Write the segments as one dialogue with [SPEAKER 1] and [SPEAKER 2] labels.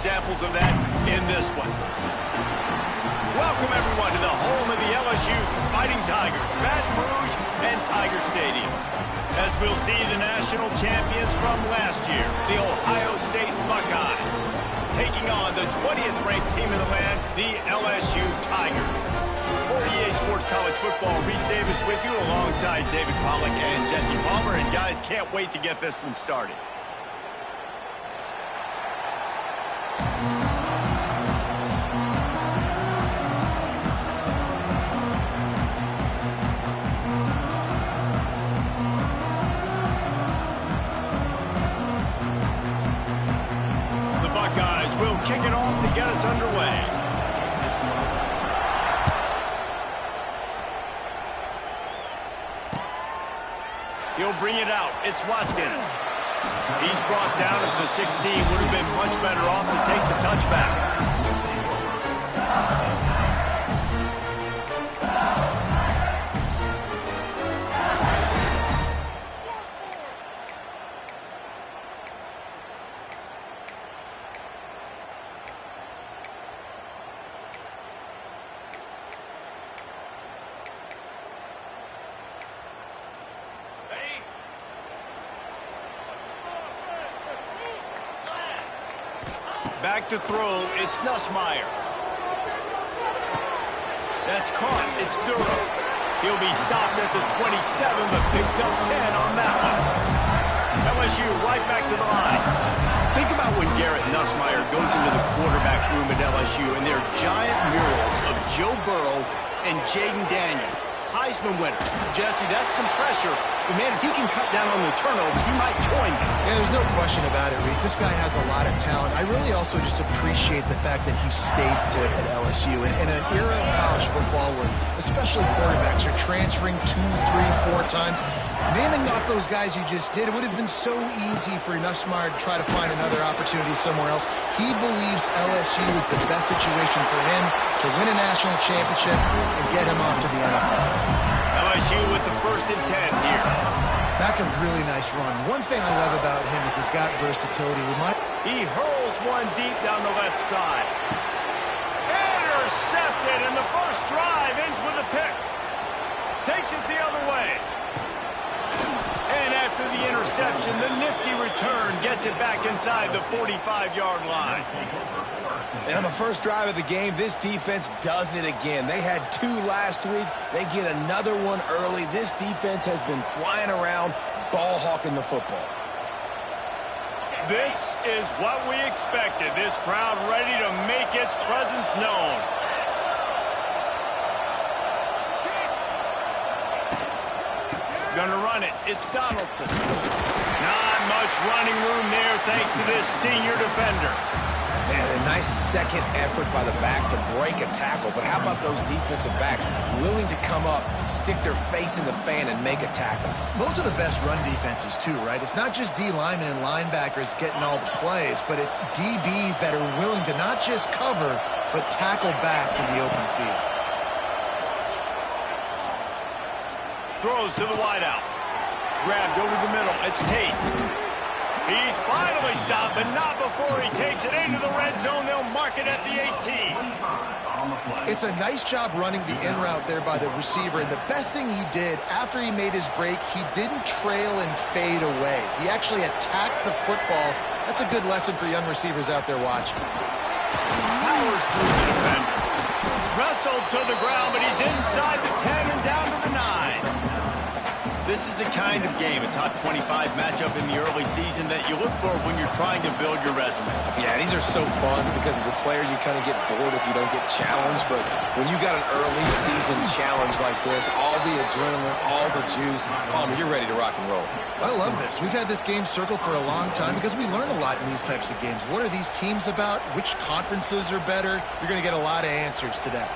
[SPEAKER 1] examples of that in this one. Welcome, everyone, to the home of the LSU Fighting Tigers, Baton Rouge and Tiger Stadium. As we'll see the national champions from last year, the Ohio State Buckeyes, taking on the 20th ranked team in the land, the LSU Tigers. For EA Sports College Football, Reese Davis with you alongside David Pollack and Jesse Palmer. And guys, can't wait to get this one started. The Buckeyes will kick it off to get us underway. He'll bring it out. It's Watkins. He's brought down at the 16. Would have been much better off to take the touchback. Back to throw, it's Nussmeier. That's caught, it's Durham. He'll be stopped at the 27, but picks up 10 on that one. LSU right back to the line. Think about when Garrett Nussmeier goes into the quarterback room at LSU and there are giant murals of Joe Burrow and Jaden Daniels. Heisman winner. Jesse, that's some pressure. But, man, if he can cut down on the turnovers, he might join them.
[SPEAKER 2] Yeah, there's no question about it, Reese. This guy has a lot of talent. I really also just appreciate the fact that he stayed put at LSU. In an era of college football where especially quarterbacks are transferring 2, 3, 4 times, naming off those guys you just did, it would have been so easy for Nussmeier to try to find another opportunity somewhere else. He believes LSU is the best situation for him to win a national championship and get him off to the NFL.
[SPEAKER 1] LSU with the 1st and 10 here.
[SPEAKER 2] That's a really nice run. One thing I love about him is he's got versatility.
[SPEAKER 1] He hurls one deep down the left side. Intercepted, and the first drive ends with a pick. Takes it the other way. And after the interception, the nifty return gets it back inside the 45-yard line.
[SPEAKER 3] And on the first drive of the game, this defense does it again. They had 2 last week. They get another one early. This defense has been flying around, ball hawking the football.
[SPEAKER 1] This is what we expected. This crowd ready to make its presence known. Gonna run it. It's Donaldson. Not much running room there thanks to this senior defender.
[SPEAKER 3] Man, a nice second effort by the back to break a tackle. But how about those defensive backs willing to come up, stick their face in the fan, and make a tackle?
[SPEAKER 2] Those are the best run defenses, too, right? It's not just D linemen and linebackers getting all the plays, but it's DBs that are willing to not just cover, but tackle backs in the open field.
[SPEAKER 1] Throws to the wideout. Grabbed over the middle. It's Tate. He's finally stopped, but not before he takes it into the red zone. They'll mark it at the 18.
[SPEAKER 2] It's a nice job running the in route there by the receiver. And the best thing he did after he made his break, he didn't trail and fade away. He actually attacked the football. That's a good lesson for young receivers out there watching.
[SPEAKER 1] Powers through the defender. Wrestled to the ground, but he's inside the 10 and down to the 9. This is the kind of game, a top 25 matchup in the early season, that you look for when you're trying to build your resume.
[SPEAKER 3] Yeah, these are so fun because as a player, you kind of get bored if you don't get challenged. But when you got an early season challenge like this, all the adrenaline, all the juice, Palmer, you're ready to rock and roll.
[SPEAKER 2] I love this. We've had this game circled for a long time because we learn a lot in these types of games. What are these teams about? Which conferences are better? You're going to get a lot of answers today.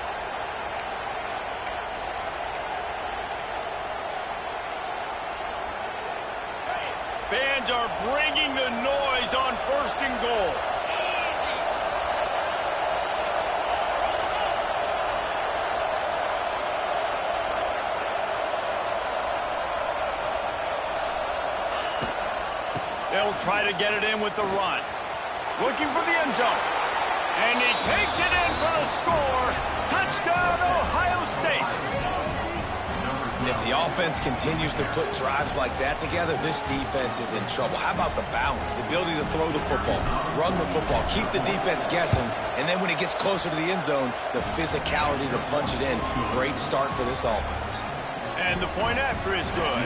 [SPEAKER 1] Fans are bringing the noise on 1st and goal. They'll try to get it in with the run. Looking for the end zone. And he takes it in for the score. Touchdown, Ohio State.
[SPEAKER 3] If the offense continues to put drives like that together, this defense is in trouble. How about the balance, the ability to throw the football, run the football, keep the defense guessing, and then when it gets closer to the end zone, the physicality to punch it in. Great start for this offense.
[SPEAKER 1] And the point after is good.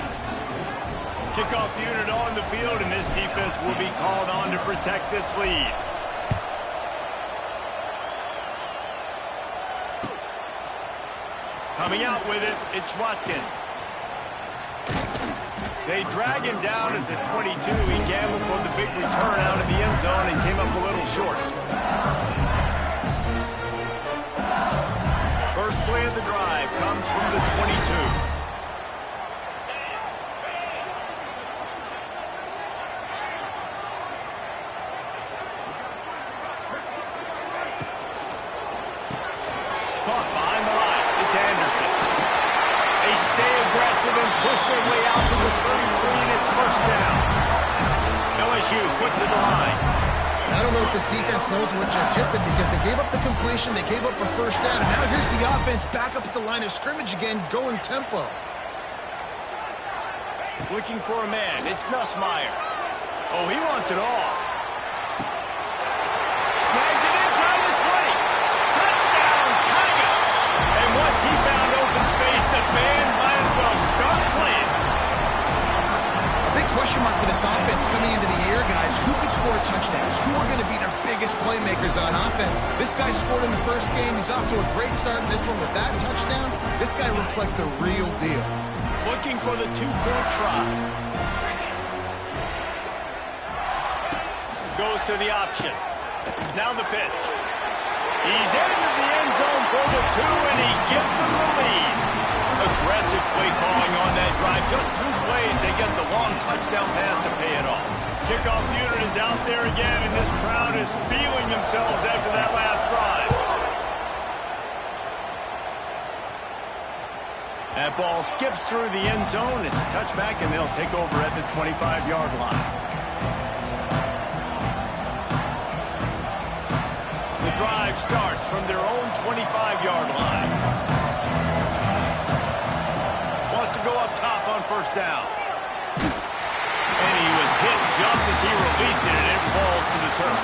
[SPEAKER 1] Kickoff unit on the field, and this defense will be called on to protect this lead. Coming out with it, it's Watkins. They drag him down at the 22. He gambled for the big return out of the end zone and came up a little short. First play of the drive comes from the 22. And push their way out to the 33, and it's first down. LSU quick to the line.
[SPEAKER 2] I don't know if this defense knows what just hit them because they gave up the completion, they gave up a first down, and now here's the offense back up at the line of scrimmage again, going tempo.
[SPEAKER 1] Looking for a man. It's Nussmeier. Oh, he wants it all. Snags it inside the 20. Touchdown, Tigers. And once he found open space, the band might as well start playing.
[SPEAKER 2] A big question mark for this offense coming into the year, guys. Who could score touchdowns? Who are going to be their biggest playmakers on offense? This guy scored in the first game. He's off to a great start in this one with that touchdown. This guy looks like the real deal.
[SPEAKER 1] Looking for the two-point try. Goes to the option. Now the pitch. He's into the end zone for the 2, and he gives them the lead. Aggressive play calling on that drive. Just 2 plays, they get the long touchdown pass to pay it off. Kickoff unit is out there again, and this crowd is feeling themselves after that last drive. That ball skips through the end zone. It's a touchback, and they'll take over at the 25-yard line. The drive starts from their own 25-yard line. Wants to go up top on first down. And he was hit just as he released it, and it falls to the turf.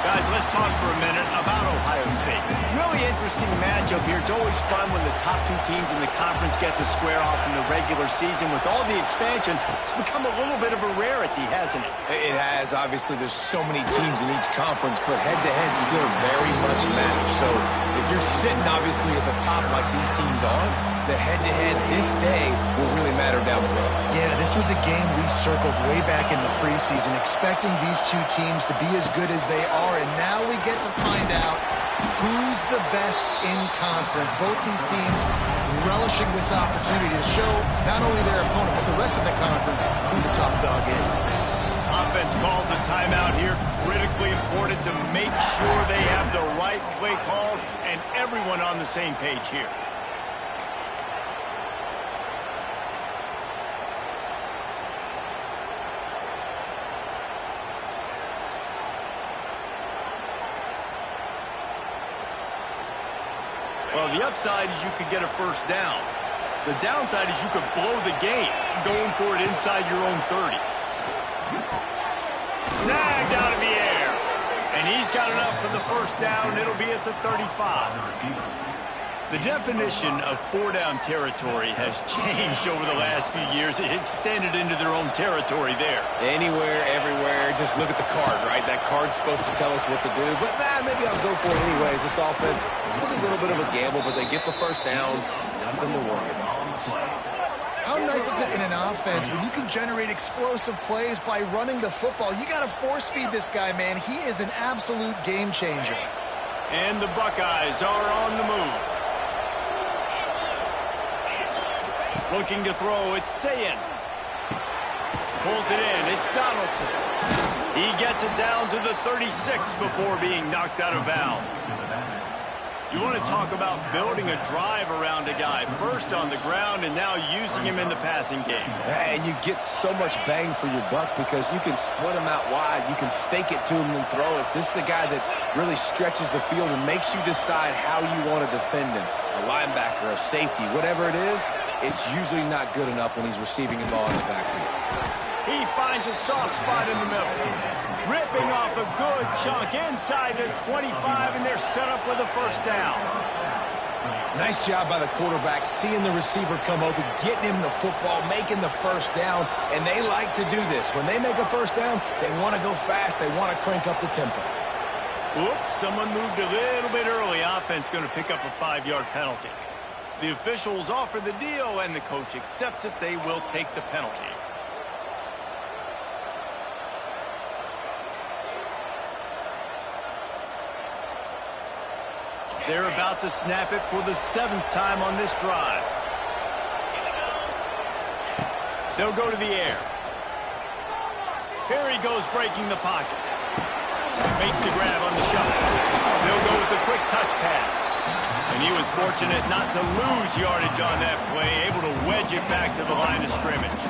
[SPEAKER 1] Guys, let's talk for a minute about Ohio State. Really interesting matchup here. It's always fun when the top 2 teams in the conference get to square off in the regular season. With all the expansion, it's become a little bit of a rarity, hasn't it?
[SPEAKER 3] It has. Obviously, there's so many teams in each conference, but head-to-head still very much matters. So if you're sitting, obviously, at the top like these teams are, the head-to-head this day will really matter down the road.
[SPEAKER 2] Yeah, this was a game we circled way back in the preseason, expecting these 2 teams to be as good as they are, and now we get to find out who's the best in conference. Both these teams relishing this opportunity to show not only their opponent, but the rest of the conference who the top dog is.
[SPEAKER 1] Offense calls a timeout here. Critically important to make sure they have the right play called and everyone on the same page here. Well, the upside is you could get a first down. The downside is you could blow the game going for it inside your own 30. Snagged out of the air. And he's got enough for the first down. It'll be at the 35. The definition of 4-down territory has changed over the last few years. It extended into their own territory there.
[SPEAKER 3] Anywhere, everywhere, just look at the card, right? That card's supposed to tell us what to do, but maybe I'll go for it anyways. This offense took a little bit of a gamble, but they get the first down. Nothing to worry about.
[SPEAKER 2] How nice is it in an offense when you can generate explosive plays by running the football? You got to force feed this guy, man. He is an absolute game changer.
[SPEAKER 1] And the Buckeyes are on the move. Looking to throw, it's Sayin. Pulls it in, it's Donaldson. He gets it down to the 36 before being knocked out of bounds. You want to talk about building a drive around a guy. First on the ground and now using him in the passing game.
[SPEAKER 3] And you get so much bang for your buck because you can split him out wide. You can fake it to him and throw it. This is the guy that really stretches the field and makes you decide how you want to defend him. A linebacker, a safety, whatever it is, it's usually not good enough when he's receiving a ball in the backfield.
[SPEAKER 1] He finds a soft spot in the middle. Ripping off a good chunk inside the 25, and they're set up with a first down.
[SPEAKER 3] Nice job by the quarterback, seeing the receiver come open, getting him the football, making the first down, and they like to do this. When they make a first down, they want to go fast. They want to crank up the tempo.
[SPEAKER 1] Oops, someone moved a little bit early. Offense going to pick up a 5-yard penalty. The officials offer the deal, and the coach accepts it. They will take the penalty. They're about to snap it for the 7th time on this drive. They'll go to the air. Here he goes, breaking the pocket. Makes the grab on the shot. They'll go with a quick touch pass. And he was fortunate not to lose yardage on that play, able to wedge it back to the line of scrimmage.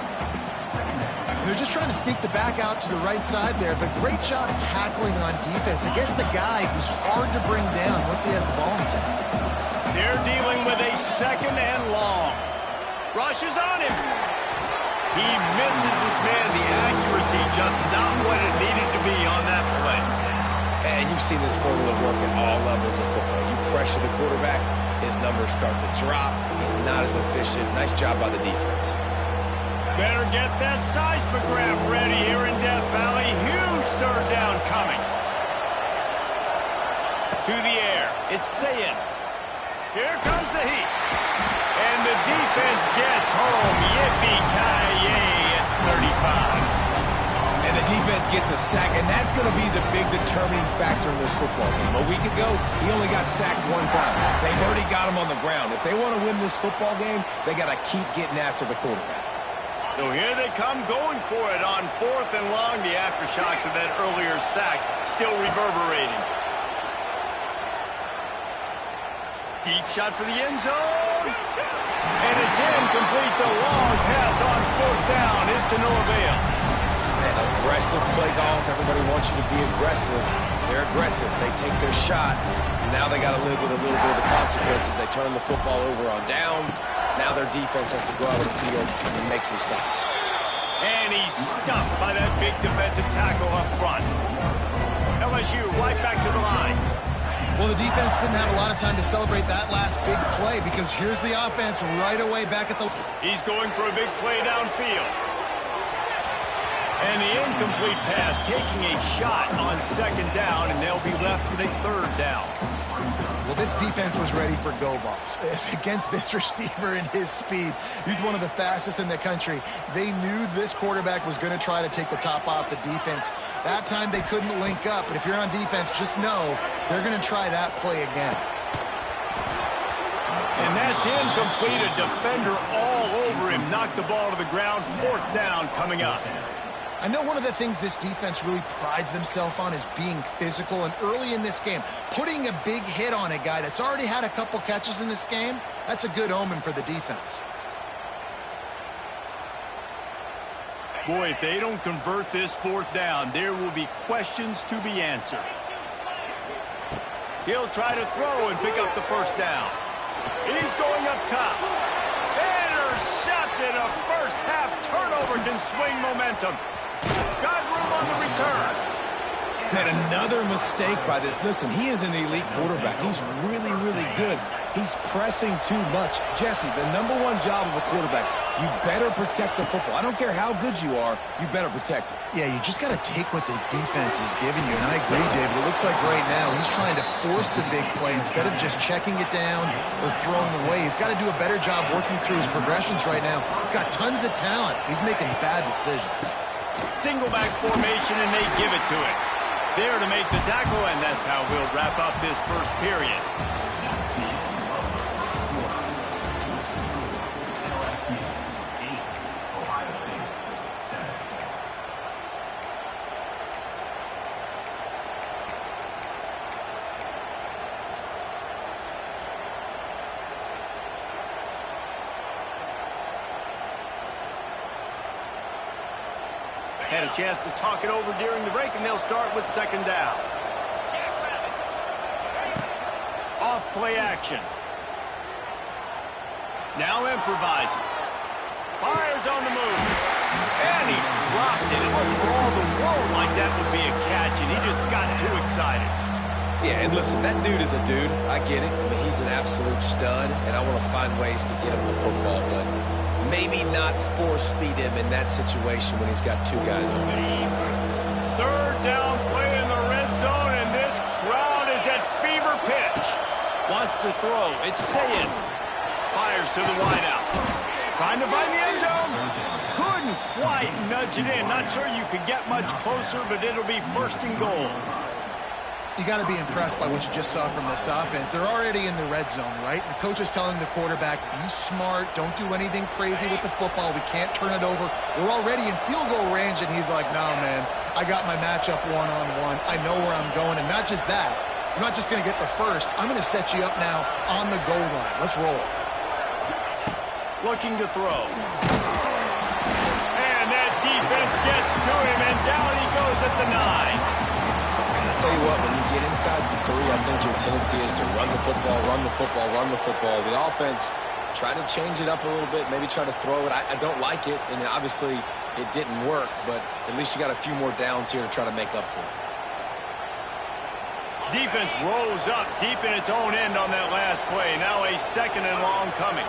[SPEAKER 2] They're just trying to sneak the back out to the right side there, but great job tackling on defense against the guy who's hard to bring down once he has the ball in his hand.
[SPEAKER 1] They're dealing with a 2nd and long. Rushes on him. He misses his man. The accuracy just not what it needed to be on that play.
[SPEAKER 3] And you've seen this formula work at all levels of football. You pressure the quarterback, his numbers start to drop. He's not as efficient. Nice job by the defense.
[SPEAKER 1] Better get that seismograph ready here in Death Valley. Huge 3rd down coming. To the air. It's Ncaa. Here comes the heat. And the defense gets home. Yippee-ki-yay at 35.
[SPEAKER 3] And the defense gets a sack, and that's going to be the big determining factor in this football game. A week ago, he only got sacked 1 time. They've already got him on the ground. If they want to win this football game, they got to keep getting after the quarterback.
[SPEAKER 1] So here they come going for it on 4th and long. The aftershocks of that earlier sack still reverberating. Deep shot for the end zone. And it's incomplete. The long pass on 4th down is to no avail.
[SPEAKER 3] And aggressive play calls. Everybody wants you to be aggressive. They're aggressive. They take their shot. Now they got to live with a little bit of the consequences. They turn the football over on downs. Now their defense has to go out of the field and make some stops.
[SPEAKER 1] And he's stuffed by that big defensive tackle up front. LSU right back to the line.
[SPEAKER 2] Well, the defense didn't have a lot of time to celebrate that last big play because here's the offense right away back at the...
[SPEAKER 1] He's going for a big play downfield. And the incomplete pass taking a shot on 2nd down, and they'll be left with a 3rd down.
[SPEAKER 2] Well, this defense was ready for go balls. Against this receiver and his speed, he's one of the fastest in the country. They knew this quarterback was going to try to take the top off the defense. That time they couldn't link up, but if you're on defense, just know they're going to try that play again.
[SPEAKER 1] And that's incomplete. A defender all over him. Knocked the ball to the ground. 4th down coming up.
[SPEAKER 2] I know one of the things this defense really prides themselves on is being physical, and early in this game, putting a big hit on a guy that's already had a couple catches in this game, that's a good omen for the defense.
[SPEAKER 1] Boy, if they don't convert this 4th down, there will be questions to be answered. He'll try to throw and pick up the 1st down. He's going up top. Intercepted. A first-half turnover can swing momentum. Got room on the return.
[SPEAKER 3] And another mistake by this. Listen, he is an elite quarterback. He's really, really good. He's pressing too much. Jesse, the #1 job of a quarterback, you better protect the football. I don't care how good you are, you better protect it.
[SPEAKER 2] Yeah, you just got to take what the defense is giving you, and I agree, David. It looks like right now he's trying to force the big play instead of just checking it down or throwing away. He's got to do a better job working through his progressions right now. He's got tons of talent. He's making bad decisions.
[SPEAKER 1] Single back formation, and they give it to him. There to make the tackle, and that's how we'll wrap up this first period. Had a chance to talk it over during the break, and they'll start with second down. Off play action. Now improvising. Fires on the move. And he dropped it. It looked for all the world like that would be a catch, and he just got too excited.
[SPEAKER 3] Yeah, and listen, that dude is a dude. I get it. I mean, he's an absolute stud, and I want to find ways to get him the football, but maybe not force feed him in that situation when he's got two guys on him.
[SPEAKER 1] Third down play in the red zone, and this crowd is at fever pitch. Wants to throw. It's Ncaa. Fires to the wideout. Trying to find the end zone. Couldn't quite nudge it in. Not sure you could get much closer, but it'll be first and goal.
[SPEAKER 2] You got to be impressed by what you just saw from this offense. They're already in the red zone, right? The coach is telling the quarterback, be smart, don't do anything crazy with the football. We can't turn it over. We're already in field goal range, and he's like, nah, man, I got my matchup one-on-one. I know where I'm going, and not just that. I'm not just going to get the first. I'm going to set you up now on the goal line. Let's roll.
[SPEAKER 1] Looking to throw. And that defense gets to him, and down he goes at the 9.
[SPEAKER 3] I'll tell you what, when you get inside the 3, I think your tendency is to run the football, run the football, run the football. The offense, try to change it up a little bit, maybe try to throw it. I don't like it, and obviously it didn't work, but at least you got a few more downs here to try to make up for it.
[SPEAKER 1] Defense rose up deep in its own end on that last play. Now a second and long coming.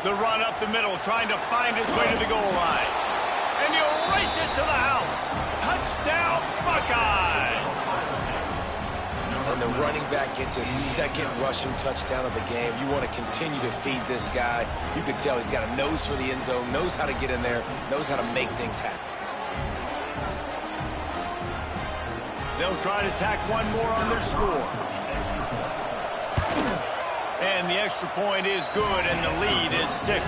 [SPEAKER 1] The run up the middle, trying to find his way to the goal line. And he'll race it to the house. Touchdown, Buckeyes!
[SPEAKER 3] And the running back gets his second rushing touchdown of the game. You want to continue to feed this guy. You can tell he's got a nose for the end zone, knows how to get in there, knows how to make things happen.
[SPEAKER 1] They'll try to tack one more on their score. And the extra point is good, and the lead is 6.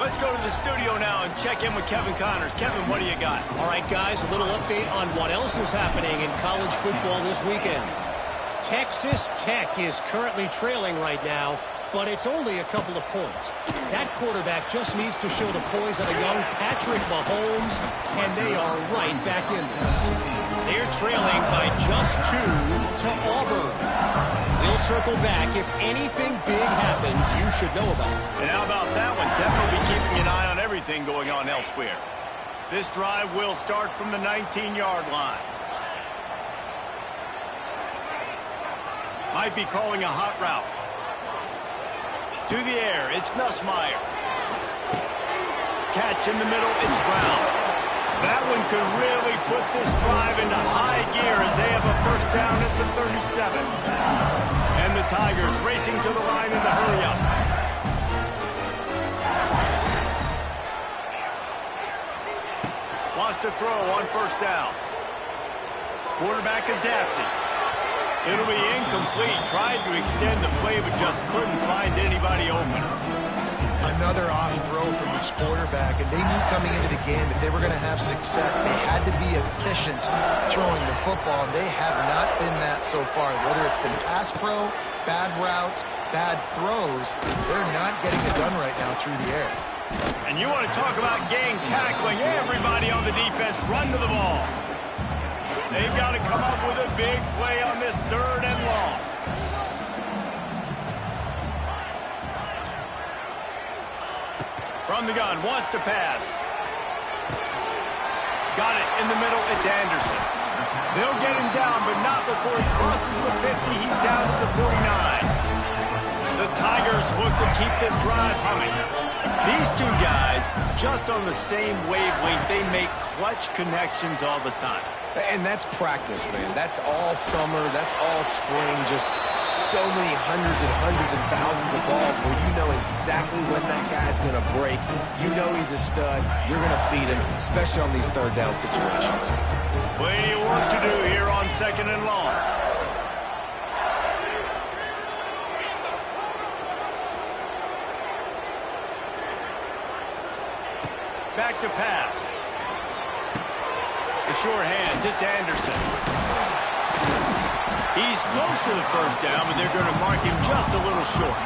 [SPEAKER 1] Let's go to the studio now and check in with Kevin Connors. Kevin, what do you got?
[SPEAKER 4] All right, guys, a little update on what else is happening in college football this weekend. Texas Tech is currently trailing right now, but it's only a couple of points. That quarterback just needs to show the poise of a young Patrick Mahomes, and they are right back in this. They're trailing by just 2 to Auburn. We'll circle back. If anything big happens, you should know about it.
[SPEAKER 1] And how about that one? Kevin will be keeping an eye on everything going on elsewhere. This drive will start from the 19-yard line. Might be calling a hot route. To the air, it's Nussmeier. Catch in the middle, it's Brown. That one could really put this drive into high gear as they have a first down at the 37. And the Tigers racing to the line in the hurry-up. Wants to throw on first down. Quarterback adapting. It'll be incomplete. Tried to extend the play, but just couldn't find anybody open.
[SPEAKER 2] Another off throw from this quarterback, and they knew coming into the game that they were going to have success. They had to be efficient throwing the football, and they have not been that so far. Whether it's been pass pro, bad routes, bad throws, they're not getting it done right now through the air.
[SPEAKER 1] And you want to talk about gang tackling. Everybody on the defense run to the ball. They've got to come up with a big play on this third and long. From the gun, wants to pass. Got it in the middle, it's Anderson. They'll get him down, but not before he crosses the 50. He's down to the 49. The Tigers look to keep this drive humming. These two guys, just on the same wavelength, they make clutch connections all the time.
[SPEAKER 3] And that's practice, man. That's all summer. That's all spring. Just so many hundreds and thousands of balls where you know exactly when that guy's going to break. You know he's a stud. You're going to feed him, especially on these third down situations.
[SPEAKER 1] Plenty of work to do here on second and long. Back to pass. The sure hands, it's Anderson. He's close to the first down, but they're going to mark him just a little short.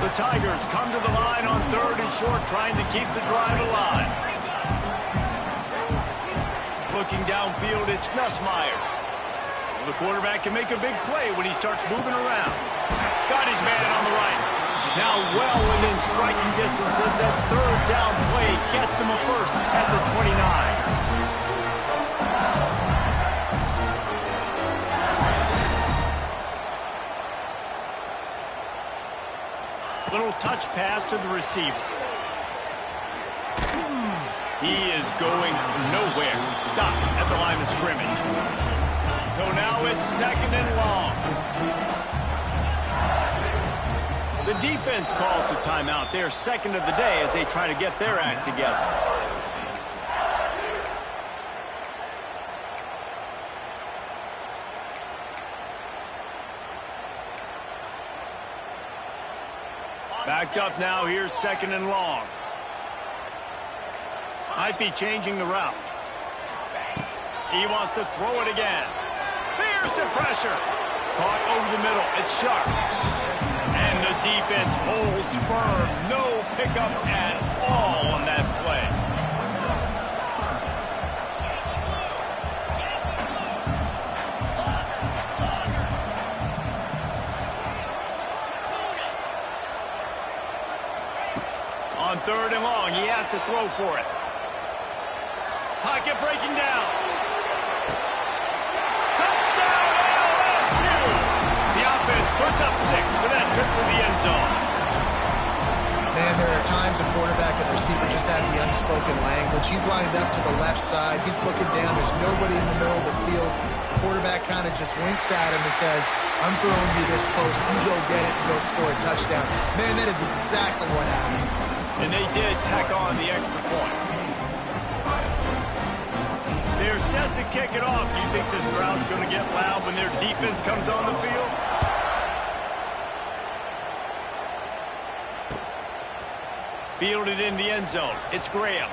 [SPEAKER 1] The Tigers come to the line on 3rd and short, trying to keep the drive alive. Looking downfield, it's Ncaa. The quarterback can make a big play when he starts moving around. Got his man on the right. Now well within striking distance as that 3rd down play gets him a first at the 29. Little touch pass to the receiver. He is going nowhere. Stop at the line of scrimmage. So now it's 2nd and long. The defense calls the timeout. They're 2nd of the day as they try to get their act together. Backed up now, here's 2nd and long. Might be changing the route. He wants to throw it again. There's the pressure. Caught over the middle. It's sharp. And the defense holds firm. No pickup at all on that play. On 3rd and long, he has to throw for it. Pocket breaking down. Touchdown, LSU! The offense puts up 6 with that trip to the end zone.
[SPEAKER 2] Man, there are times a quarterback and receiver just have the unspoken language. He's lined up to the left side. He's looking down. There's nobody in the middle of the field. The quarterback kind of just winks at him and says, I'm throwing you this post. You go get it and go score a touchdown. Man, that is exactly what happened.
[SPEAKER 1] And they did tack on the extra point. They're set to kick it off. Do you think this crowd's going to get loud when their defense comes on the field? Fielded in the end zone. It's Graham.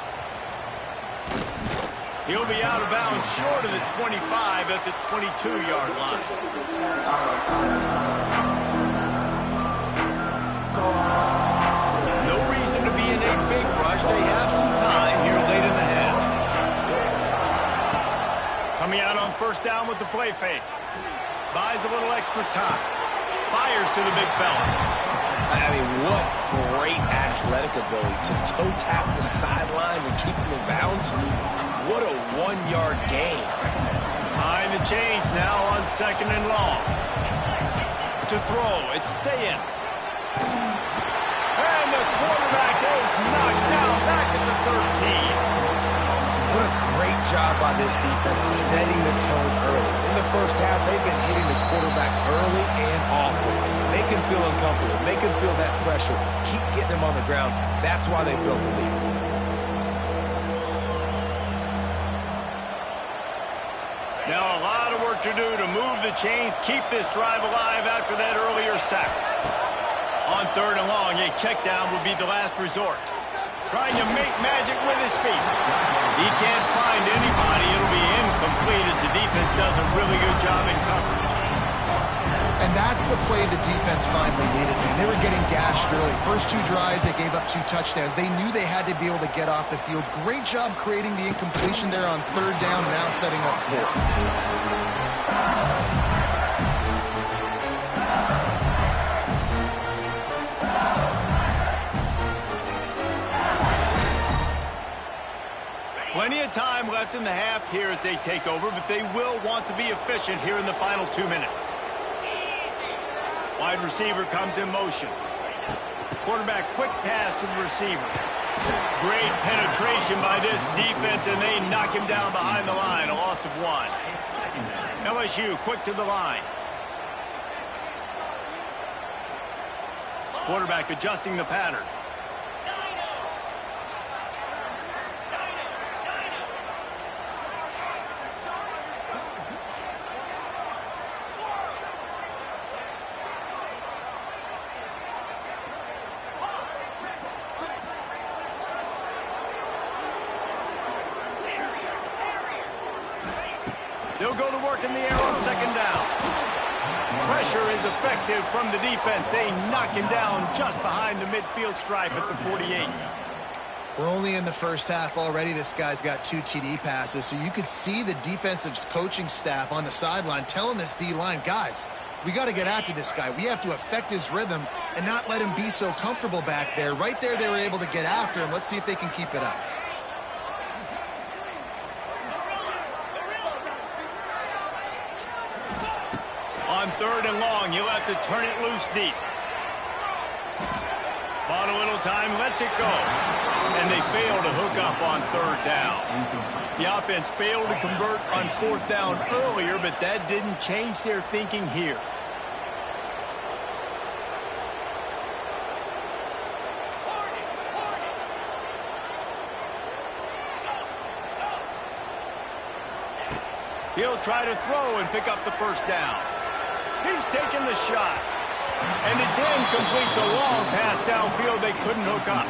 [SPEAKER 1] He'll be out of bounds short of the 25 at the 22-yard line. No reason to be in a big rush. They have some time here late in the half. Coming out on 1st down with the play fake. Buys a little extra time. Fires to the big fella.
[SPEAKER 3] I mean, what great athletic ability to toe tap the sidelines and keep him in bounds. What a 1-yard gain.
[SPEAKER 1] Behind the chains now on 2nd and long. To throw, it's Ncaa. And the quarterback is knocked down back at the 13.
[SPEAKER 3] What a great job by this defense setting the tone early. In the first half, they've been hitting the quarterback early and often. Make him feel uncomfortable. Make him feel that pressure. Keep getting him on the ground. That's why they built the lead.
[SPEAKER 1] Now a lot of work to do to move the chains, keep this drive alive after that earlier sack. On 3rd and long, a check down would be the last resort. Trying to make magic with his feet. He can't find anybody. It'll be incomplete as the defense does a really good job in coverage.
[SPEAKER 2] And that's the play the defense finally needed, man. They were getting gashed early. First 2 drives, they gave up 2 touchdowns. They knew they had to be able to get off the field. Great job creating the incompletion there on 3rd down, now setting up 4th.
[SPEAKER 1] Plenty of time left in the half here as they take over, but they will want to be efficient here in the final 2 minutes. Wide receiver comes in motion. Quarterback quick pass to the receiver. Great penetration by this defense, and they knock him down behind the line. A loss of 1. LSU quick to the line. Quarterback adjusting the pattern. They'll go to work in the air on second down. Pressure is effective from the defense. They knock him down just behind the midfield stripe at the 48.
[SPEAKER 2] We're only in the first half already. This guy's got 2 TD passes, so you could see the defensive coaching staff on the sideline telling this D-line, guys, we got to get after this guy. We have to affect his rhythm and not let him be so comfortable back there. Right there, they were able to get after him. Let's see if they can keep it up.
[SPEAKER 1] On third and long, you'll have to turn it loose deep. Bought a little time, lets it go. And they fail to hook up on third down. The offense failed to convert on fourth down earlier, but that didn't change their thinking here. He'll try to throw and pick up the first down. He's taking the shot. And it's incomplete. The long pass downfield, they couldn't hook up.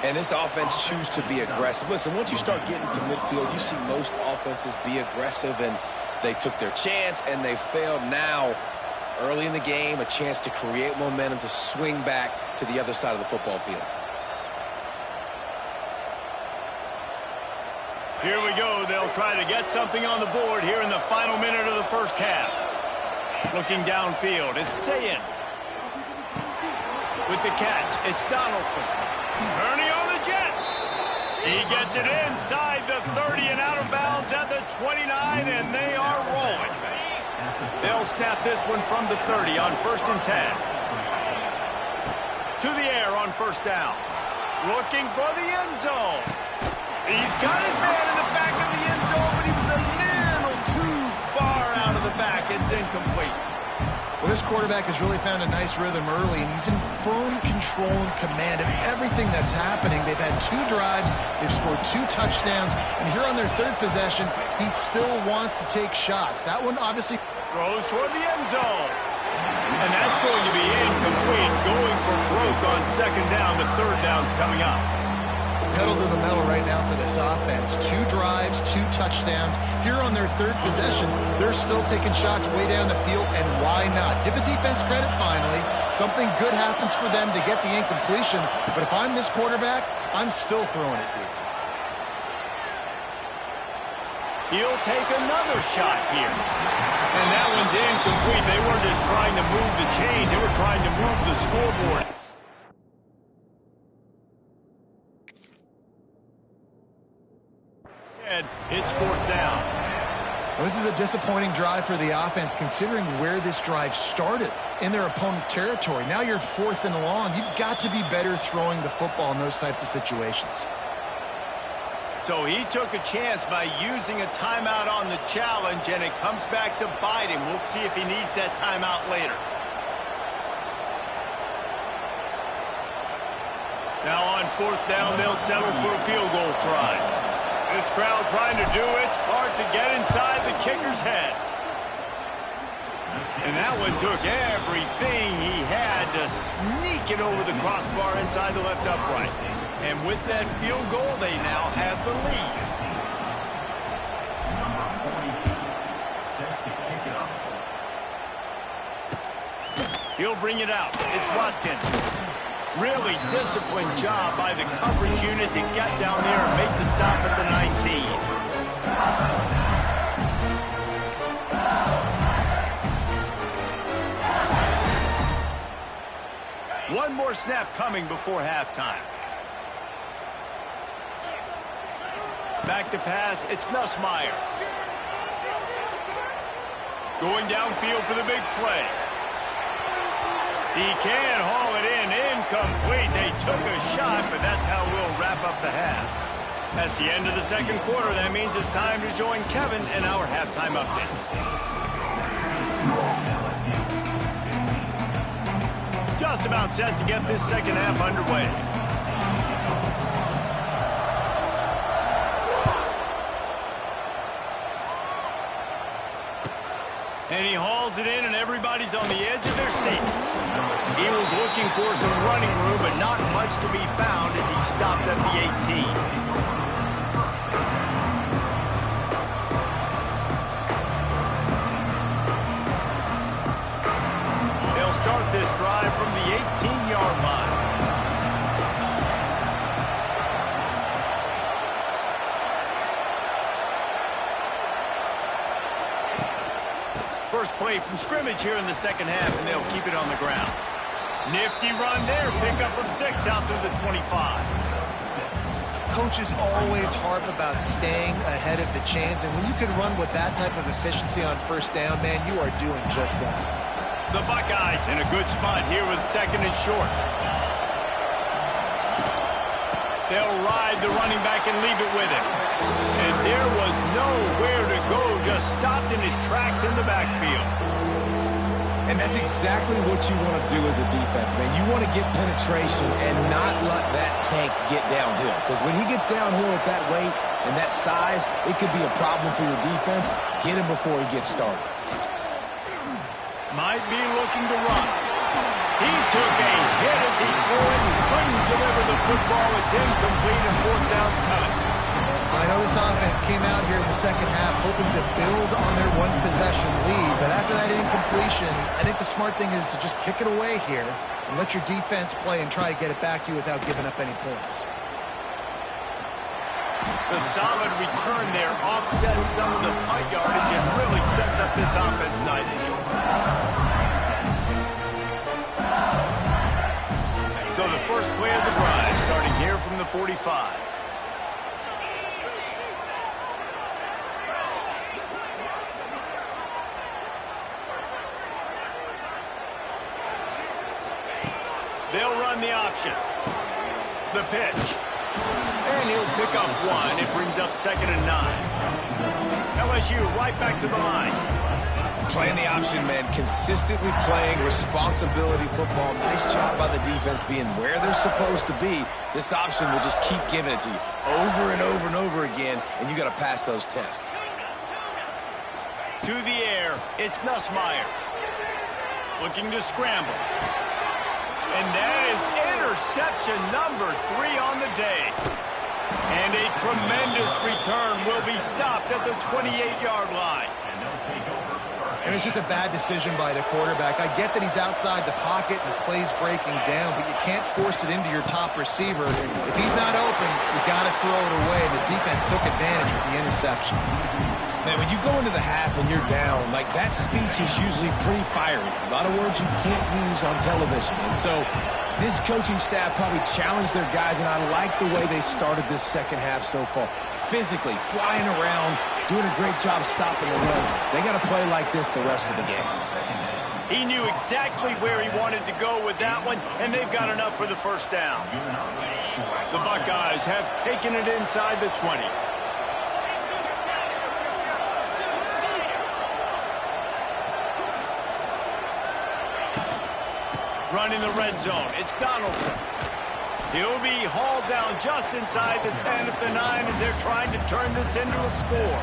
[SPEAKER 3] And this offense chooses to be aggressive. Listen, once you start getting to midfield, you see most offenses be aggressive, and they took their chance, and they failed. Now, early in the game, a chance to create momentum to swing back to the other side of the football field.
[SPEAKER 1] Here we go. They'll try to get something on the board here in the final minute of the first half. Looking downfield, it's Ncaa. With the catch, it's Donaldson. Ernie on the Jets. He gets it inside the 30 and out of bounds at the 29, and they are rolling. They'll snap this one from the 30 on 1st and 10. To the air on first down. Looking for the end zone. He's got his man in the back of the end zone, but he was a little too far out of the back. It's incomplete.
[SPEAKER 2] Well, this quarterback has really found a nice rhythm early, and he's in firm control and command of everything that's happening. They've had 2 drives. They've scored 2 touchdowns. And here on their 3rd possession, he still wants to take shots. That one obviously
[SPEAKER 1] throws toward the end zone. And that's going to be incomplete. Going for broke on second down. The 3rd down's coming up.
[SPEAKER 2] Pedal to the metal right now for this offense. 2 drives, 2 touchdowns. Here on their 3rd possession, they're still taking shots way down the field, and why not? Give the defense credit finally. Something good happens for them to get the incompletion, but if I'm this quarterback, I'm still throwing it deep.
[SPEAKER 1] He'll take another shot here. And that one's incomplete. They weren't just trying to move the chains, they were trying to move the scoreboard. It's 4th down.
[SPEAKER 2] Well, this is a disappointing drive for the offense, considering where this drive started in their opponent territory. Now you're 4th and long. You've got to be better throwing the football in those types of situations.
[SPEAKER 1] So he took a chance by using a timeout on the challenge, and it comes back to bite him. We'll see if he needs that timeout later. Now on 4th down, they'll settle for a field goal try. This crowd trying to do its part to get inside the kicker's head. And that one took everything he had to sneak it over the crossbar inside the left upright. And with that field goal, they now have the lead. He'll bring it out. It's Watkins. Really disciplined job by the coverage unit to get down there and make the stop at the 19. One more snap coming before halftime. Back to pass, it's Nussmeier. Going downfield for the big play. He can haul it in, incomplete. They took a shot, but that's how we'll wrap up the half. That's the end of the 2nd quarter. That means it's time to join Kevin in our halftime update. Just about set to get this 2nd half underway. And he hauls it in, and everybody's on the edge of their seats. He was looking for some running room, but not much to be found as he stopped at the 18. first play from scrimmage here in the second half, and they'll keep it on the ground. Nifty run there. Pickup of 6 out through the 25.
[SPEAKER 2] Coaches always harp about staying ahead of the chains, and when you can run with that type of efficiency on first down, man, you are doing just that.
[SPEAKER 1] The Buckeyes in a good spot here with 2nd and short. They'll ride the running back and leave it with him. And there was nowhere to go, just stopped in his tracks in the backfield.
[SPEAKER 3] And that's exactly what you want to do as a defense, man. You want to get penetration and not let that tank get downhill. Because when he gets downhill at that weight and that size, it could be a problem for your defense. Get him before he gets started.
[SPEAKER 1] Might be looking to run. He took a hit as he threw it and couldn't deliver the football. It's incomplete and 4th down's coming.
[SPEAKER 2] I know this offense came out here in the second half hoping to build on their one-possession lead, but after that incompletion, I think the smart thing is to just kick it away here and let your defense play and try to get it back to you without giving up any points.
[SPEAKER 1] The solid return there offsets some of the punt yardage and really sets up this offense nicely. So the first play of the drive starting here from the 45. They'll run the option. The pitch. And he'll pick up 1. It brings up 2nd and 9. LSU right back to the line.
[SPEAKER 3] Playing the option, man. Consistently playing responsibility football. Nice job by the defense being where they're supposed to be. This option will just keep giving it to you over and over and over again, and you got to pass those tests.
[SPEAKER 1] To the air, it's Nussmeier. Looking to scramble. And that is interception number 3 on the day. And a tremendous return will be stopped at the 28-yard line.
[SPEAKER 2] And it's just a bad decision by the quarterback. I get that he's outside the pocket and the play's breaking down, but you can't force it into your top receiver. If he's not open, you got to throw it away. And the defense took advantage with the interception.
[SPEAKER 3] Man, when you go into the half and you're down, like that speech is usually pretty fiery. A lot of words you can't use on television. And so this coaching staff probably challenged their guys, and I like the way they started this second half so far. Physically, flying around, doing a great job stopping the run. They got to play like this the rest of the game.
[SPEAKER 1] He knew exactly where he wanted to go with that one, and they've got enough for the first down. The Buckeyes have taken it inside the 20. Running the red zone, it's Donaldson. He'll be hauled down just inside the 10 at the 9 as they're trying to turn this into a score.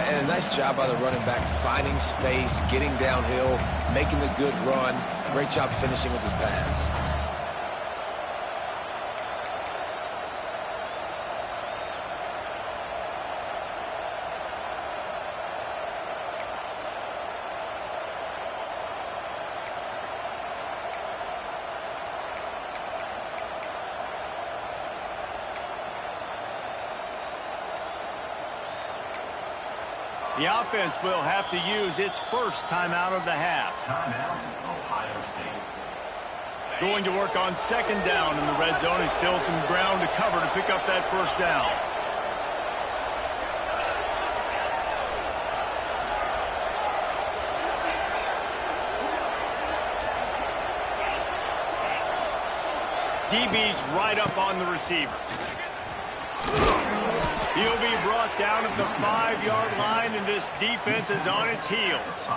[SPEAKER 3] And a nice job by the running back, finding space, getting downhill, making the good run. Great job finishing with his pads.
[SPEAKER 1] The offense will have to use its first timeout of the half. Going to work on 2nd down in the red zone. Is still some ground to cover to pick up that first down. DB's right up on the receiver. He'll be brought down at the 5-yard line, and this defense is on its heels.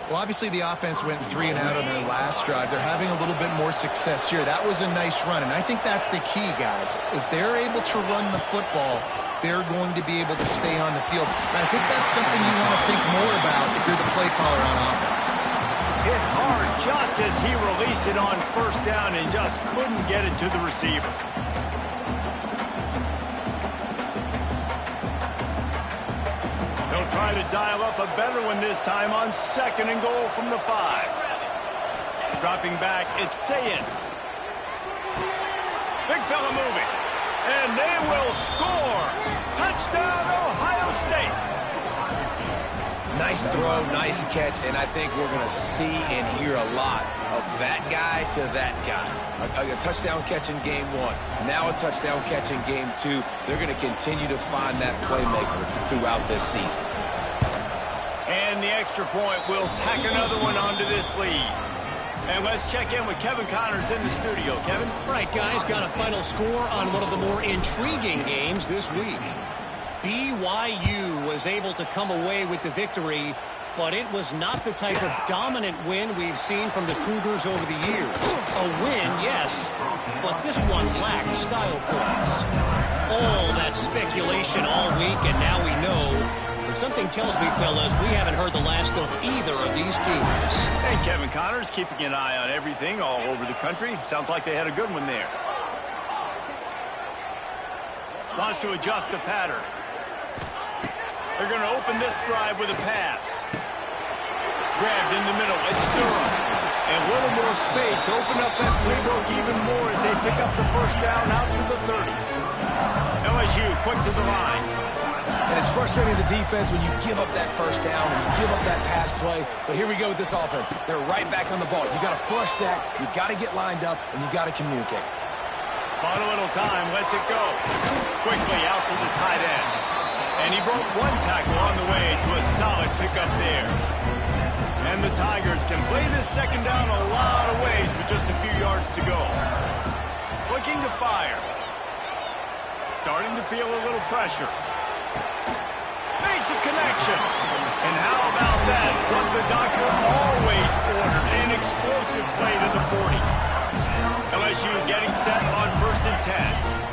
[SPEAKER 2] Well, obviously the offense went 3 and out on their last drive. They're having a little bit more success here. That was a nice run, and I think that's the key, guys. If they're able to run the football, they're going to be able to stay on the field. And I think that's something you want to think more about if you're the play caller on offense.
[SPEAKER 1] Hit hard just as he released it on first down and just couldn't get it to the receiver. They'll try to dial up a better one this time on 2nd and goal from the 5. Dropping back, it's Ncaa. Big fella moving. And they will score. Touchdown, Ohio State.
[SPEAKER 3] Nice throw, nice catch, and I think we're going to see and hear a lot of that guy to that guy. A touchdown catch in game 1, now a touchdown catch in game 2. They're going to continue to find that playmaker throughout this season.
[SPEAKER 1] And the extra point will tack another one onto this lead. And let's check in with Kevin Connors in the studio. Kevin?
[SPEAKER 4] Right, guys, got a final score on one of the more intriguing games this week. BYU was able to come away with the victory, but it was not the type of dominant win we've seen from the Cougars over the years. A win, yes, but this one lacked style points. All that speculation all week, and now we know. But something tells me, fellas, we haven't heard the last of either of these teams.
[SPEAKER 1] And Kevin Connors keeping an eye on everything all over the country. Sounds like they had a good one there. Wants to adjust the pattern. They're going to open this drive with a pass. Grabbed in the middle. It's Durham. And a little more space. Open up that playbook even more as they pick up the first down out to the 30. LSU quick to the line.
[SPEAKER 3] And it's frustrating as a defense when you give up that first down and you give up that pass play. But here we go with this offense. They're right back on the ball. You got to flush that. You got to get lined up, and you got to communicate.
[SPEAKER 1] Bought a little time. Lets it go. Quickly out to the tight end. And he broke one tackle on the way to a solid pickup there. And the Tigers can play this second down a lot of ways with just a few yards to go. Looking to fire. Starting to feel a little pressure. Makes a connection. And how about that? What the doctor always ordered. An explosive play to the 40. LSU getting set on 1st and 10.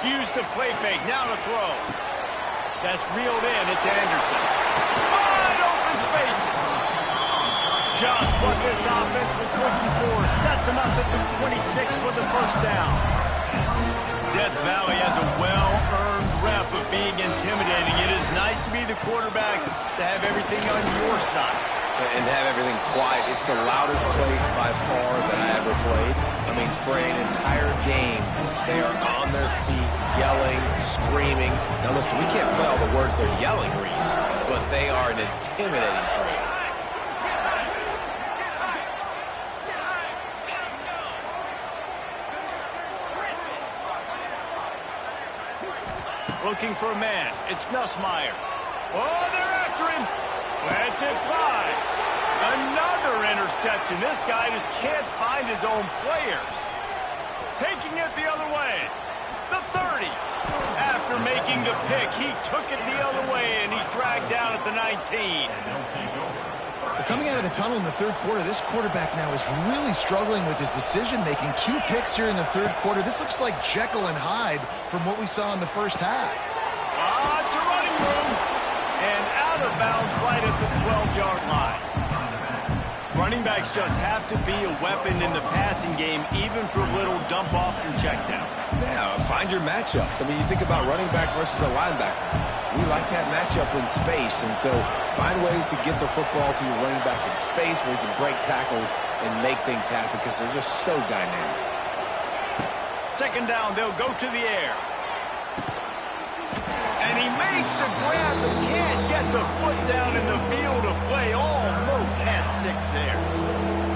[SPEAKER 1] Used to play fake, now to throw. That's reeled in, it's Anderson. Wide open spaces. Just what this offense was looking for. Sets him up at the 26 with the first down. Death Valley has a well-earned rep of being intimidating. It is nice to be the quarterback, to have everything on your side.
[SPEAKER 3] And have everything quiet. It's the loudest place by far that I ever played. I mean, for an entire game, they are on their feet, yelling, screaming. Now listen, we can't play all the words they're yelling, Reese, but they are an intimidating crowd.
[SPEAKER 1] Looking for a man. It's Nussmeier. Oh, they're after him. Lets it fly. Another interception. This guy just can't find his own players. Taking it the other way. The 30. After making the pick, he took it the other way, and he's dragged down at the 19.
[SPEAKER 2] Coming out of the tunnel in the third quarter, this quarterback now is really struggling with his decision-making. 2 picks here in the third quarter. This looks like Jekyll and Hyde from what we saw in the first half.
[SPEAKER 1] It's a running room. And out of bounds right at the 12-yard line. Running backs just have to be a weapon in the passing game, even for little dump-offs and checkdowns.
[SPEAKER 3] Yeah, find your matchups. I mean, you think about running back versus a linebacker. We like that matchup in space, and so find ways to get the football to your running back in space where you can break tackles and make things happen because they're just so dynamic.
[SPEAKER 1] Second down, they'll go to the air. And he makes the grab, but can't get the foot down in the field of play. Almost had 6 there.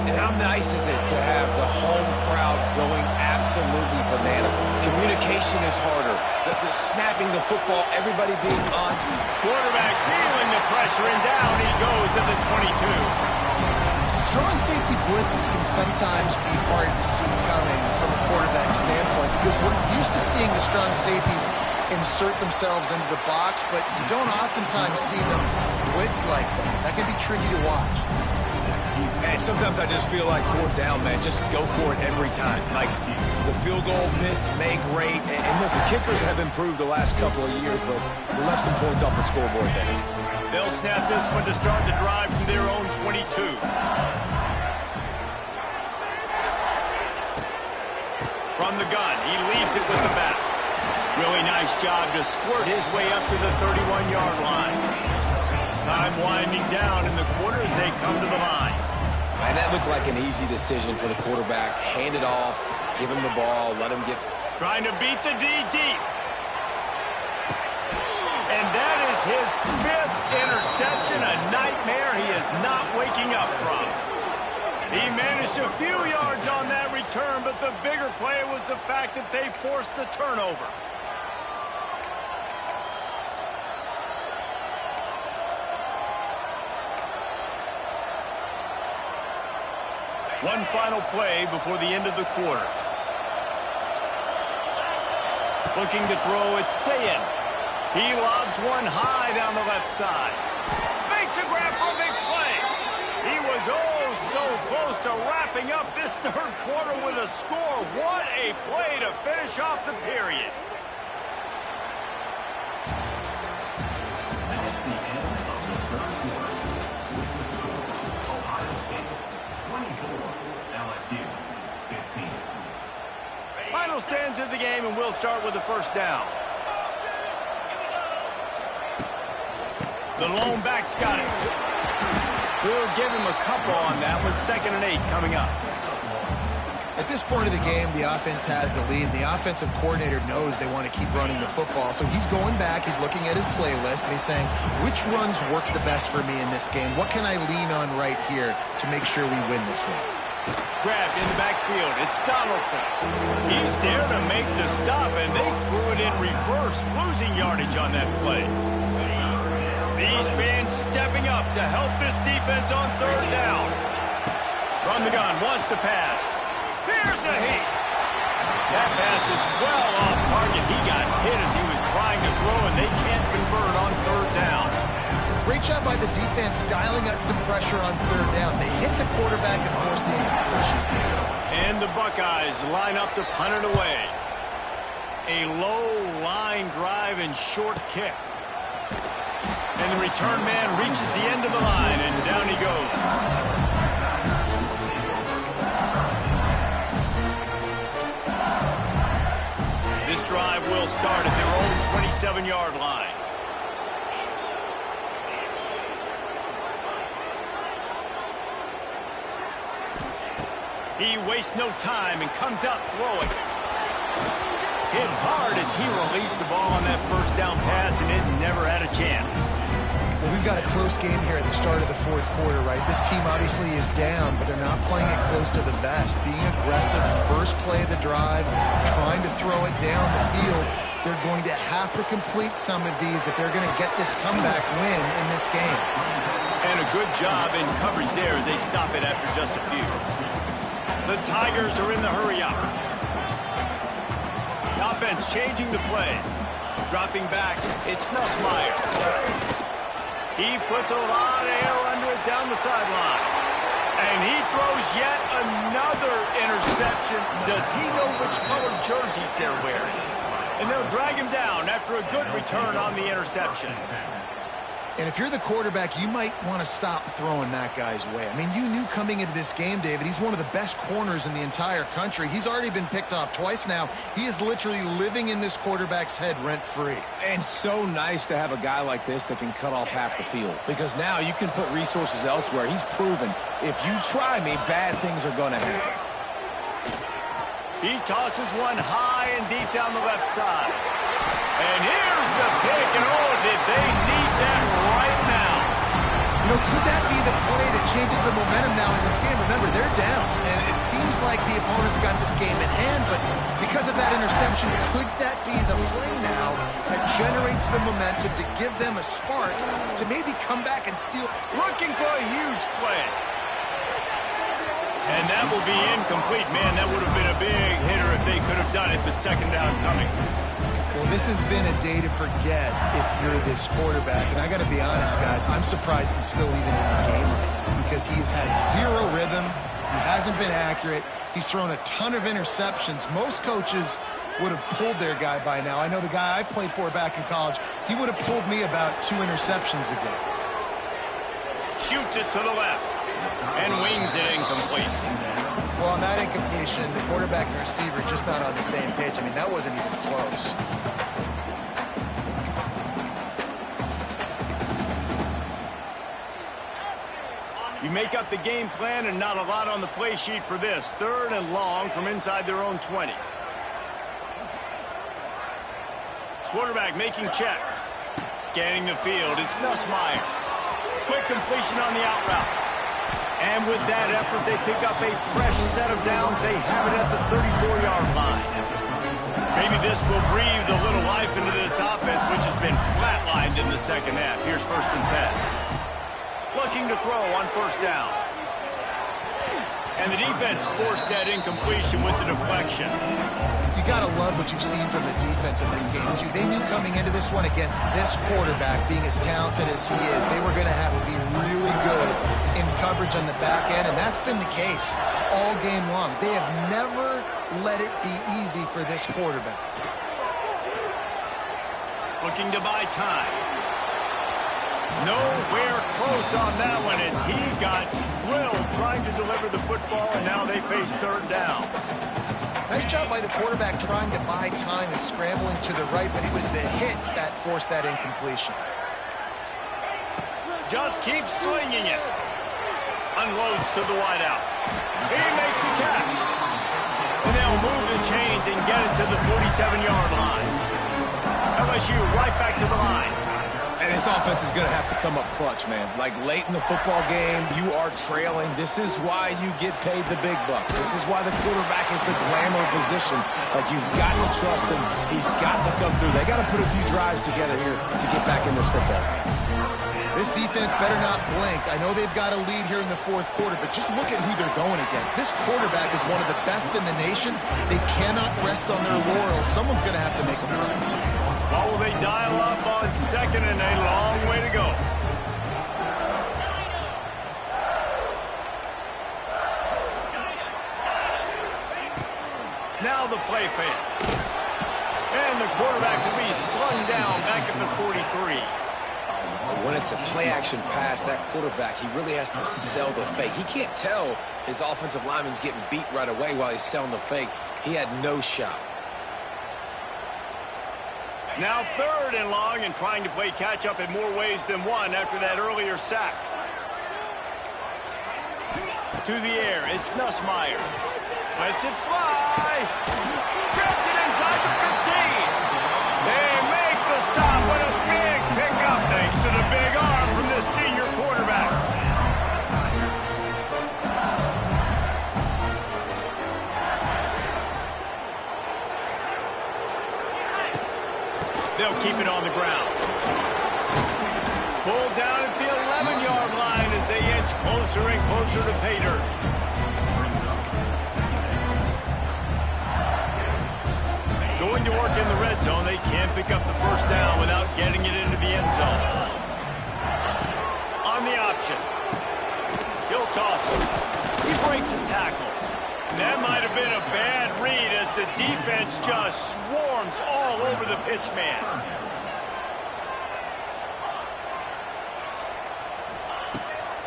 [SPEAKER 3] And how nice is it to have the home crowd going absolutely bananas? Communication is harder. The snapping the football, everybody being on.
[SPEAKER 1] Quarterback feeling the pressure, and down he goes at the 22.
[SPEAKER 2] Strong safety blitzes can sometimes be hard to see coming from a quarterback standpoint because we're used to seeing the strong safeties insert themselves into the box, but you don't oftentimes see them blitz like that. That can be tricky to watch.
[SPEAKER 3] And sometimes I just feel like 4th down, man, just go for it every time. Like the field goal miss, make rate, and listen, kickers have improved the last couple of years, but we left some points off the scoreboard there.
[SPEAKER 1] They'll snap this one to start the drive from their own 22. From the gun, he leaves it with the back. Really nice job to squirt his way up to the 31-yard line. Time winding down in the quarter as they come to the line.
[SPEAKER 3] And that looked like an easy decision for the quarterback. Hand it off, give him the ball, let him get...
[SPEAKER 1] Trying to beat the D deep. is his 5th interception, a nightmare he is not waking up from. He managed a few yards on that return, but the bigger play was the fact that they forced the turnover. One final play before the end of the quarter. Looking to throw, it's Ncaa. He lobs one high down the left side. Makes a grab for a big play. He was oh so close to wrapping up this third quarter with a score. What a play to finish off the period. Final stanza of the game, and we'll start with the first down. The lone back's got it. We'll give him a couple on that one. 2nd and 8 coming up.
[SPEAKER 2] At this point of the game, the offense has the lead. The offensive coordinator knows they want to keep running the football. So he's going back, he's looking at his playlist, and he's saying, which runs work the best for me in this game? What can I lean on right here to make sure we win this one?
[SPEAKER 1] Grabbed in the backfield. It's Donaldson. He's there to make the stop, and they threw it in reverse, losing yardage on that play. These fans stepping up to help this defense on 3rd down. From the gun, wants to pass. Here's a heat. That pass is well off target. He got hit as he was trying to throw, and they can't convert on 3rd down.
[SPEAKER 2] Great job by the defense dialing up some pressure on 3rd down. They hit the quarterback and forced the incompletion.
[SPEAKER 1] And the Buckeyes line up to punt it away. A low line drive and short kick. And the return man reaches the end of the line, and down he goes. This drive will start at their own 27-yard line. He wastes no time and comes out throwing. Hit hard as he released the ball on that first down pass, and it never had a chance.
[SPEAKER 2] Well, we've got a close game here at the start of the 4th quarter, right? This team obviously is down, but they're not playing it close to the vest. Being aggressive, first play of the drive, trying to throw it down the field. They're going to have to complete some of these if they're going to get this comeback win in this game.
[SPEAKER 1] And a good job in coverage there as they stop it after just a few. The Tigers are in the hurry-up. The offense changing the play. Dropping back, it's Nussmeier. He puts a lot of air under it down the sideline. And he throws yet another interception. Does he know which colored jerseys they're wearing? And they'll drag him down after a good return on the interception.
[SPEAKER 2] And if you're the quarterback, you might want to stop throwing that guy's way. I mean, you knew coming into this game, David, he's one of the best corners in the entire country. He's already been picked off twice now. He is literally living in this quarterback's head rent-free.
[SPEAKER 3] And so nice to have a guy like this that can cut off half the field, because now you can put resources elsewhere. He's proven if you try me, bad things are going to happen.
[SPEAKER 1] He tosses one high and deep down the left side. And here's the pick, and oh, did they need that right now.
[SPEAKER 2] You know, could that be the play that changes the momentum now in this game? Remember, they're down, and it seems like the opponent's got this game in hand, but because of that interception, could that be the play now that generates the momentum to give them a spark to maybe come back and steal?
[SPEAKER 1] Looking for a huge play. And that will be incomplete. Man, that would have been a big hitter if they could have done it, but 2nd down coming.
[SPEAKER 2] Well, this has been a day to forget if you're this quarterback. And I got to be honest, guys, I'm surprised he's still even in the game right now because he's had zero rhythm. He hasn't been accurate. He's thrown a ton of interceptions. Most coaches would have pulled their guy by now. I know the guy I played for back in college, he would have pulled me about 2 interceptions a game.
[SPEAKER 1] Shoots it to the left and wings it incomplete.
[SPEAKER 2] Well, on that incompletion, the quarterback and receiver just not on the same page. I mean, that wasn't even close.
[SPEAKER 1] You make up the game plan and not a lot on the play sheet for this. 3rd and long from inside their own 20. Quarterback making checks. scanning the field. It's Ncaa. Quick completion on the out route. And with that effort, they pick up a fresh set of downs. They have it at the 34-yard line. Maybe this will breathe a little life into this offense, which has been flatlined in the second half. Here's 1st and 10. Looking to throw on 1st down. And the defense forced that incompletion with the deflection.
[SPEAKER 2] You got to love what you've seen from the defense in this game, too. They knew coming into this one against this quarterback, being as talented as he is, they were going to have to be really good in coverage on the back end, and that's been the case all game long. They have never let it be easy for this quarterback.
[SPEAKER 1] Looking to buy time. Nowhere close on that one as he got drilled trying to deliver the football, and now they face 3rd down.
[SPEAKER 2] Nice job by the quarterback trying to buy time and scrambling to the right, but it was the hit that forced that incompletion.
[SPEAKER 1] Just keeps swinging it. Unloads to the wideout. He makes a catch. And they'll move the chains and get it to the 47-yard line. LSU right back to the line.
[SPEAKER 3] And this offense is going to have to come up clutch, man. Like late in the football game, you are trailing. This is why you get paid the big bucks. This is why the quarterback is the glamour position. Like, you've got to trust him. He's got to come through. They got to put a few drives together here to get back in this football game.
[SPEAKER 2] This defense better not blink. I know they've got a lead here in the 4th quarter, but just look at who they're going against. This quarterback is one of the best in the nation. They cannot rest on their laurels. Someone's going to have to make them run.
[SPEAKER 1] What will they dial up on 2nd and a long way to go? Now the play fake. And the quarterback will be slung down back at the 43.
[SPEAKER 3] When it's a play-action pass, that quarterback, he really has to sell the fake. He can't tell his offensive lineman's getting beat right away while he's selling the fake. He had no shot.
[SPEAKER 1] Now 3rd and long and trying to play catch-up in more ways than one after that earlier sack. To the air, it's Ncaa. Lets it fly. Grabs it inside the 15. They make the stop with a big pickup thanks to the big arm from this senior quarterback. They'll keep it on the ground. Pulled down at the 11-yard line as they inch closer and closer to pay dirt. Going to work in the red zone, they can't pick up the 1st down without getting it into the end zone. On the option. He'll toss it. He breaks a tackle. That might have been a bad read as the defense just swarms all over the pitch man.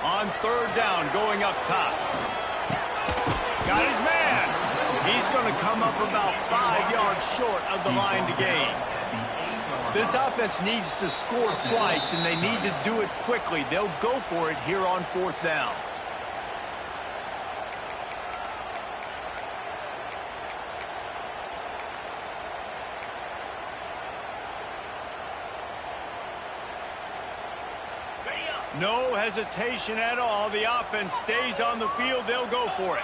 [SPEAKER 1] On 3rd down, going up top. Got his man. He's going to come up about 5 yards short of the line to gain. This offense needs to score twice, and they need to do it quickly. They'll go for it here on 4th down. No hesitation at all. The offense stays on the field. They'll go for it.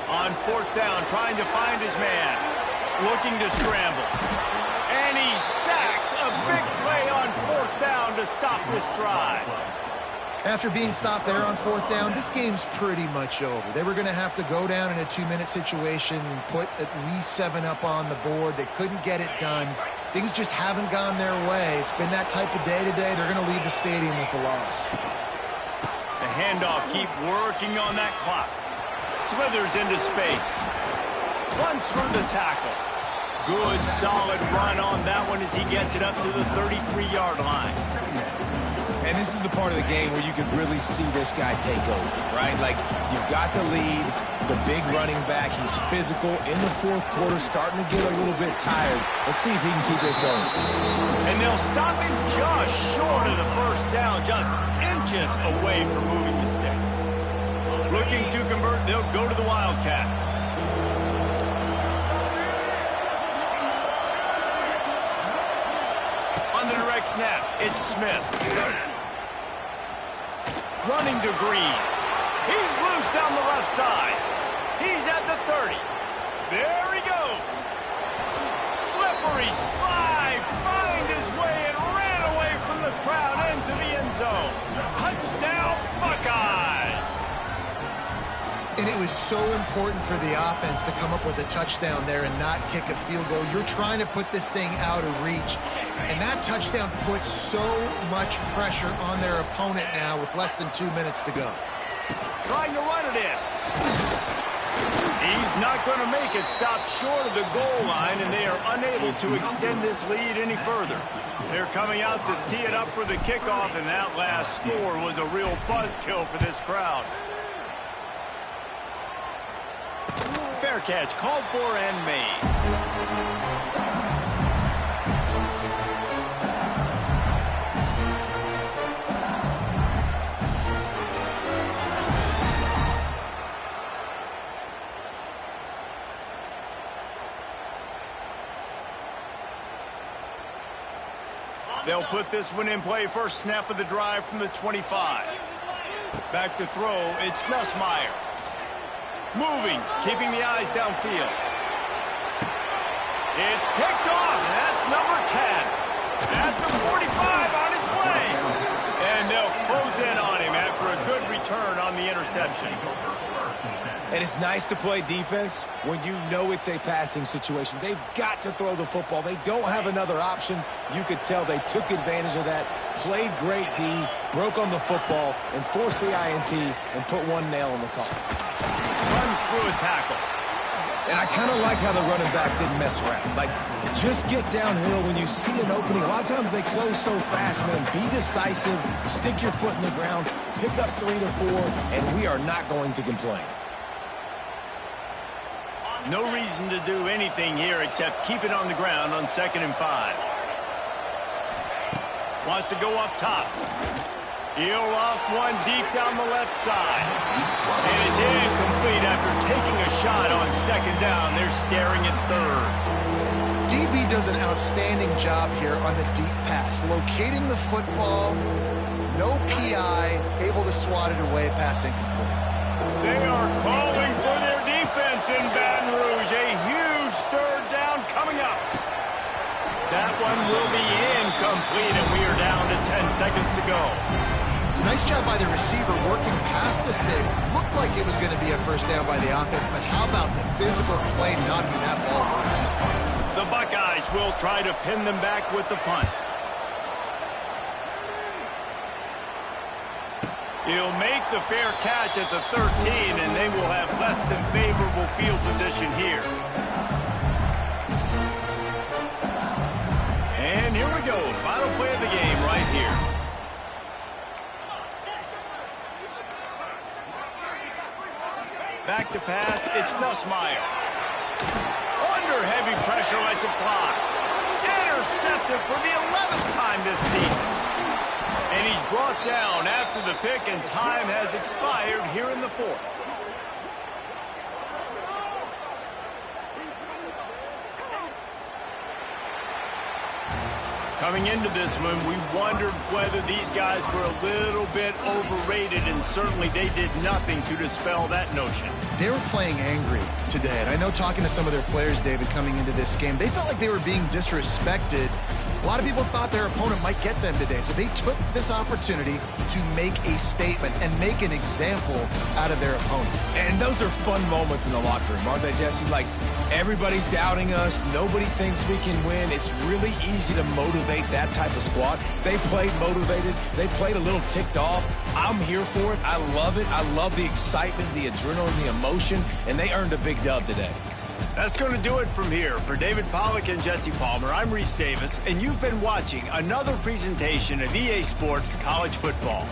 [SPEAKER 1] On 4th down, trying to find his man. Looking to scramble. And he's sacked. A big play on 4th down to stop this drive.
[SPEAKER 2] After being stopped there on 4th down, this game's pretty much over. They were going to have to go down in a 2-minute situation, put at least 7 up on the board. They couldn't get it done. Things just haven't gone their way. It's been that type of day today. They're going to leave the stadium with the loss.
[SPEAKER 1] The handoff, keep working on that clock. Slithers into space. Runs through the tackle. Good, solid run on that one as he gets it up to the 33-yard line.
[SPEAKER 3] And this is the part of the game where you could really see this guy take over, right? Like, you've got the lead, the big running back. He's physical in the 4th quarter, starting to get a little bit tired. Let's see if he can keep this going.
[SPEAKER 1] And they'll stop him just short of the 1st down, just inches away from moving the sticks. Looking to convert, they'll go to the Wildcat. quarterback snap. It's Smith. Running to Green. He's loose down the left side. He's at the 30. There he goes. Slippery slide. Find his way and ran away from the crowd into the end zone. Touchdown, Buckeyes.
[SPEAKER 2] And it was so important for the offense to come up with a touchdown there and not kick a field goal. You're trying to put this thing out of reach. And that touchdown puts so much pressure on their opponent now with less than 2 minutes to go.
[SPEAKER 1] Trying to run it in. He's not going to make it. Stopped short of the goal line, and they are unable to extend this lead any further. They're coming out to tee it up for the kickoff, and that last score was a real buzzkill for this crowd. Fair catch called for and made. They'll put this one in play. First snap of the drive from the 25. Back to throw. It's Nussmeier. Moving, keeping the eyes downfield. It's picked off, and that's number 10. At the 45 on its way. And they'll close in on him after a good return on the interception.
[SPEAKER 3] And it's nice to play defense when you know it's a passing situation. They've got to throw the football. They don't have another option. You could tell they took advantage of that, played great D, broke on the football, and forced the INT and put one nail in the coffin.
[SPEAKER 1] Runs through a tackle.
[SPEAKER 3] And I kind of like how the running back didn't mess around. Like, just get downhill when you see an opening. A lot of times they close so fast, man. Be decisive, stick your foot in the ground, pick up 3 to 4, and we are not going to complain.
[SPEAKER 1] No reason to do anything here except keep it on the ground on 2nd and 5. Wants to go up top. He'll off one deep down the left side. And it's incomplete after taking a shot on 2nd down. They're staring at 3rd.
[SPEAKER 2] DB does an outstanding job here on the deep pass. Locating the football, no PI, able to swat it away, pass incomplete.
[SPEAKER 1] They are calling for their defense in Baton Rouge. A huge 3rd down coming up. That one will be incomplete, and we are down to 10 seconds to go.
[SPEAKER 2] It's a nice job by the receiver working past the sticks. Looked like it was going to be a 1st down by the offense, but how about the physical play knocking that ball loose?
[SPEAKER 1] The Buckeyes will try to pin them back with the punt. He'll make the fair catch at the 13, and they will have less than favorable field position here. And here we go. Final play of the game right here. Back to pass. It's Nussmeier. Under heavy pressure, lets it fly. Intercepted for the 11th time this season. And he's brought down after the pick, and time has expired here in the 4th. Coming into this one, we wondered whether these guys were a little bit overrated, and certainly they did nothing to dispel that notion.
[SPEAKER 2] They were playing angry today, and I know talking to some of their players, David, coming into this game, they felt like they were being disrespected. A lot of people thought their opponent might get them today, so they took this opportunity to make a statement and make an example out of their opponent.
[SPEAKER 3] And those are fun moments in the locker room, aren't they, Jesse? Like, everybody's doubting us. Nobody thinks we can win. It's really easy to motivate that type of squad. They played motivated. They played a little ticked off. I'm here for it. I love it. I love the excitement, the adrenaline, the emotion, and they earned a big dub today.
[SPEAKER 1] That's going to do it from here. For David Pollack and Jesse Palmer, I'm Reese Davis, and you've been watching another presentation of EA Sports College Football.